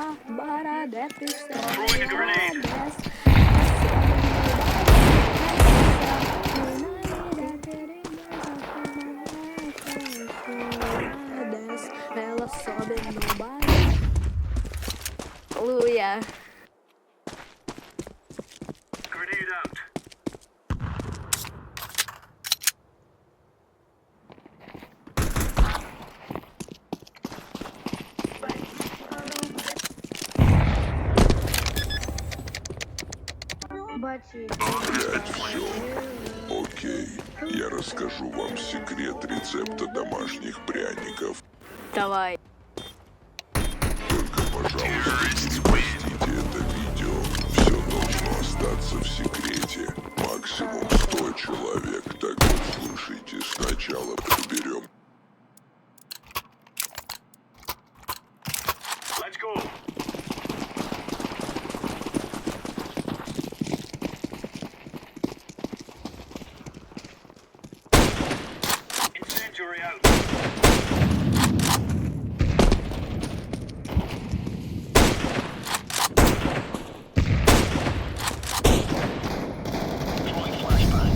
Throwing a grenade. Ela sobe no baile. Aleluia. Grenade out. Блять, все. Окей. Я расскажу вам секрет рецепта домашних пряников. Давай. Только, пожалуйста, не репостите это видео. Все должно остаться в секрете. Максимум 100 человек. Так вот, слушайте, сначала приберем. Let's go. Incendiary out. Throwing flashbang.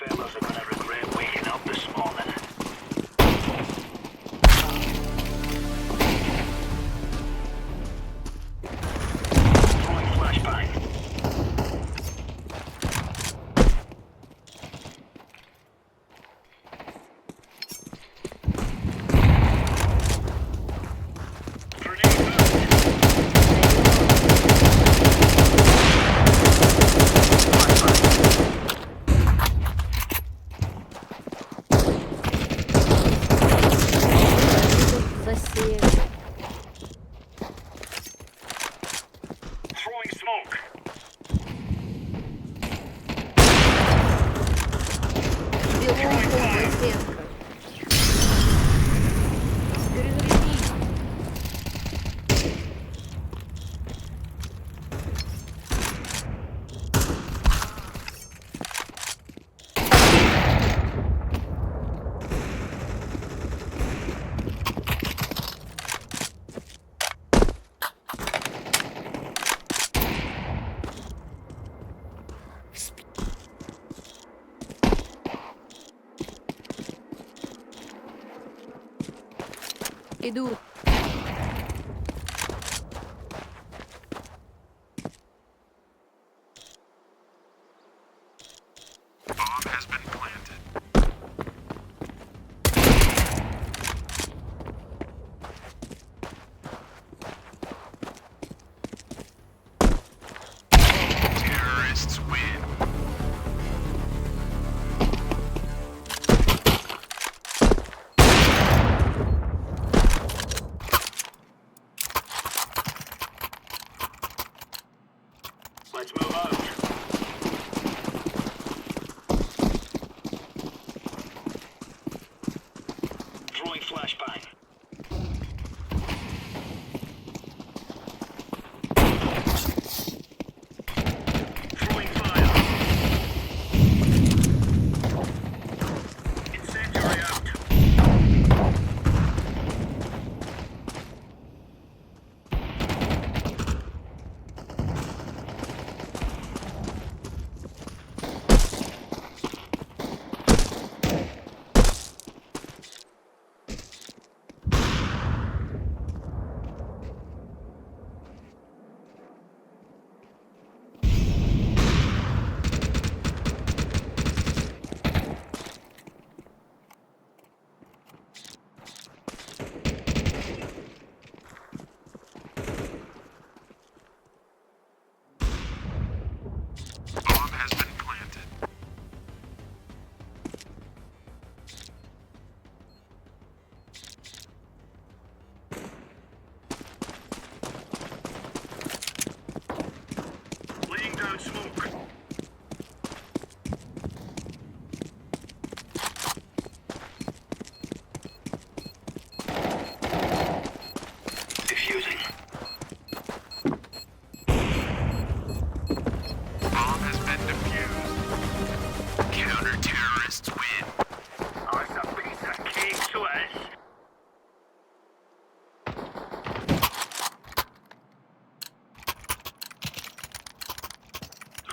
fellas are gonna regret waking up this morning. Throwing flashbang. Grenade out. Засели. Throwing smoke. Белухом стенка. Перезарядись. Иду. Bomb has been planted. Terrorists win. Let's move out. Throwing flashbang. Throwing fire. Incendiary out. Bomb has been planted. Laying down smoke. Diffusing. Bomb has been defused. Counter-terrorists win. Oh, it's a piece of cake, so it is.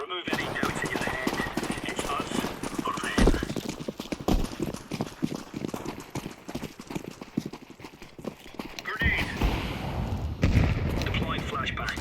Remove any doubts in your head. It's us or them. Grenade. Deploying flashbang.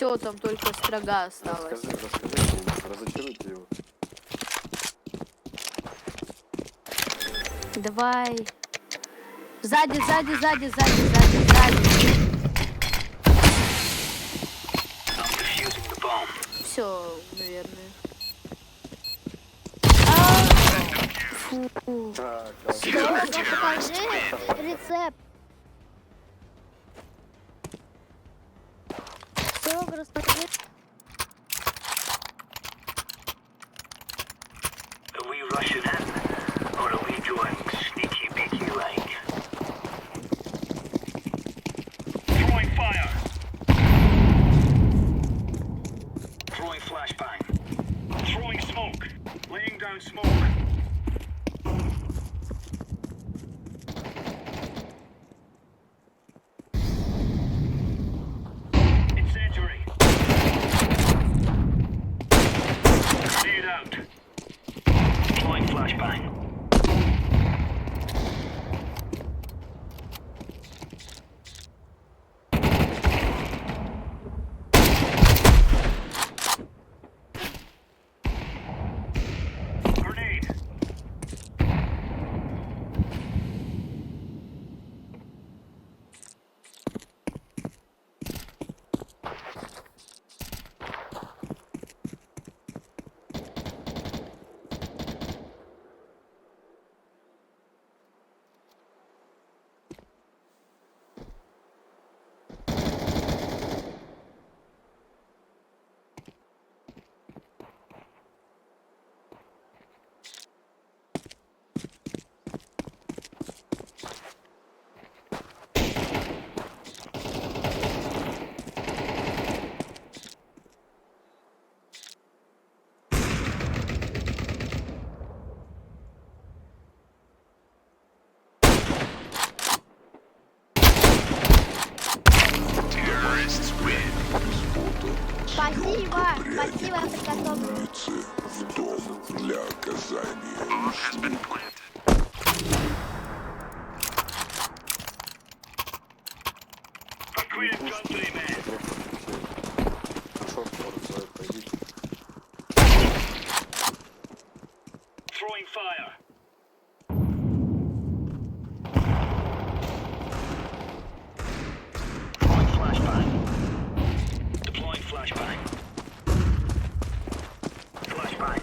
Все, там только строга осталась. Расскажи ему, разочаруйте его. Давай. Сзади, сзади, сзади, сзади, сзади, сзади. I'm defusing the bomb. Все, наверное. Фу. Так, а Серега, покажи рецепт. Серега, расскажи. Are we rushing in? Or are we going sneaky beaky like? Throwing fire! Throwing flashbang. Throwing smoke. Laying down smoke. Incendiary. Grenade out. Deploying flashbang. Grenade. Terrorists win. Спасибо, спасибо, я приготовлю. улицы в дом для оказания Has been planted. Acquitted gun man. Хорошо, скоро пойдите. Throwing fire. Throwing flashbang. Deploying flashbang. Flashbang.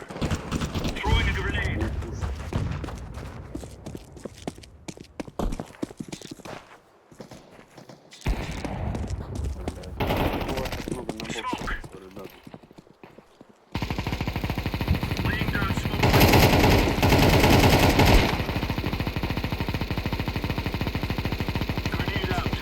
Throwing a grenade. Не пуш. Блядь. Ну, вас так много на боксе, ребята. Laying down smoke. Grenade out.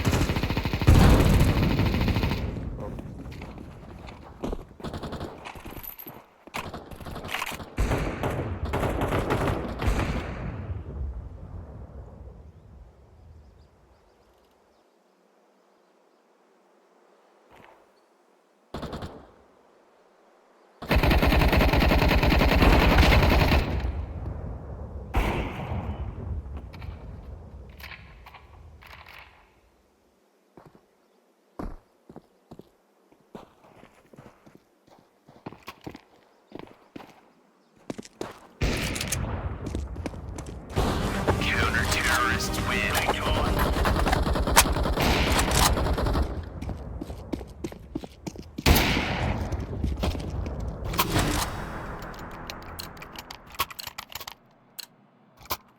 Counter-terrorists win. Fight on.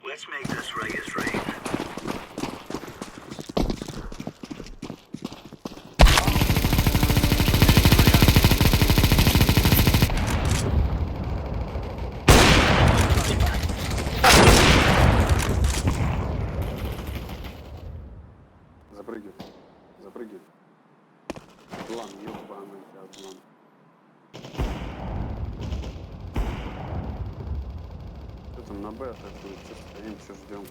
Let's make this Reyes rain. Запрыгивай. Запрыгивай. План, ёбаный обман. Что там на Б атакует? Что стоим, что ждем?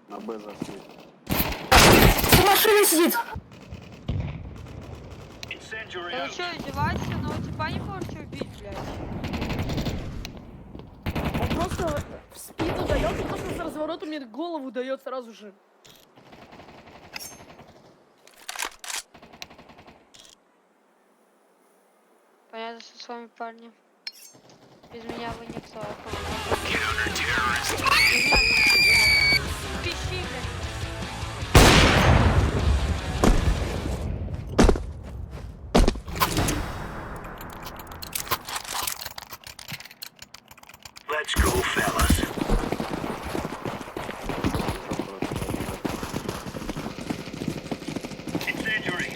На Б зашли. Incendiary Да вы out. что, издеваешься? Ну, типа не можете убить, блядь. Он просто в спину дает, и просто с разворота мне голову дает сразу же. с вами, парни. Без меня вы никто. Counter-terrorists Пищи, блядь. Let's go, fellas. Incendiary.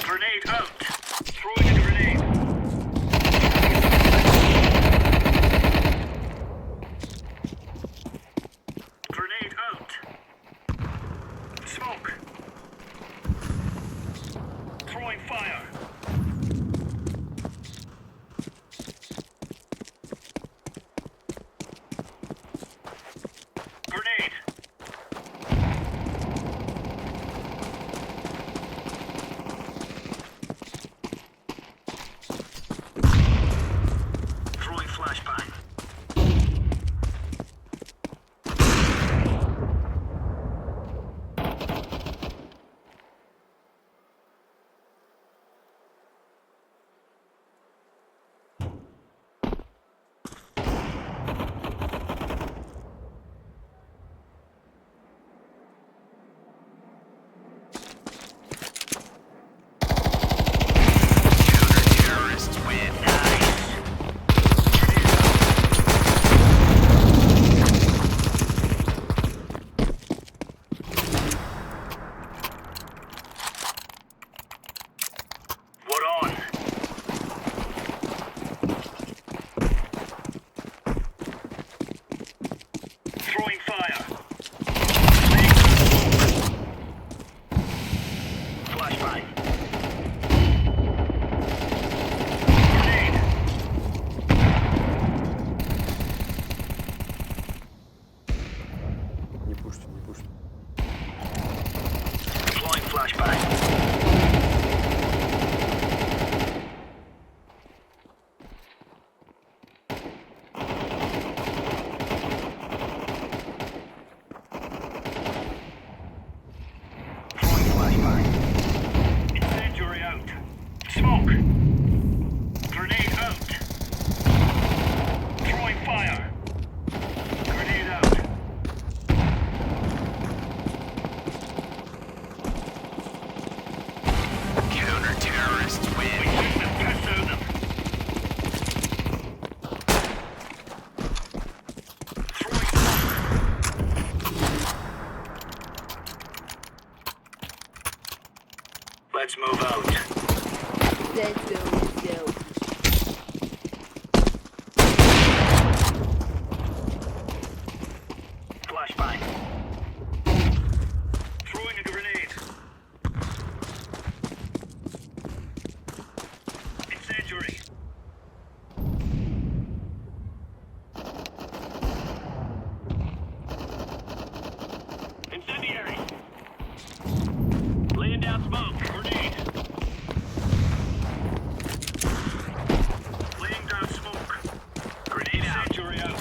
Grenade out. Throwing a grenade. Grenade out. Smoke. Throwing fire. Grenade. Throwing flashbang. Counter-terrorists win. Nice. What on? Throwing fire. Flashbang. Grenade. Не пушьте, не пушьте. Deploying flashbang. Throwing flashbang. Incendiary out. Smoke. Grenade out. Throwing fire. Grenade out. Counter-terrorists win. We took the piss out of them. Throwing smoke. Let's move out. Let's go, let's go. Flashbang. Throwing a grenade. Incendiary. Incendiary. Laying down smoke. Grenade. Laying down smoke. Grenade out. Incendiary out.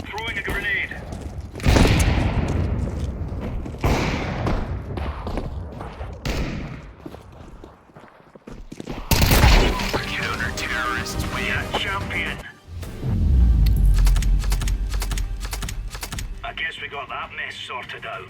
Throwing a grenade. Counter-terrorists win. Yeah, champion. I guess we got that mess sorted out.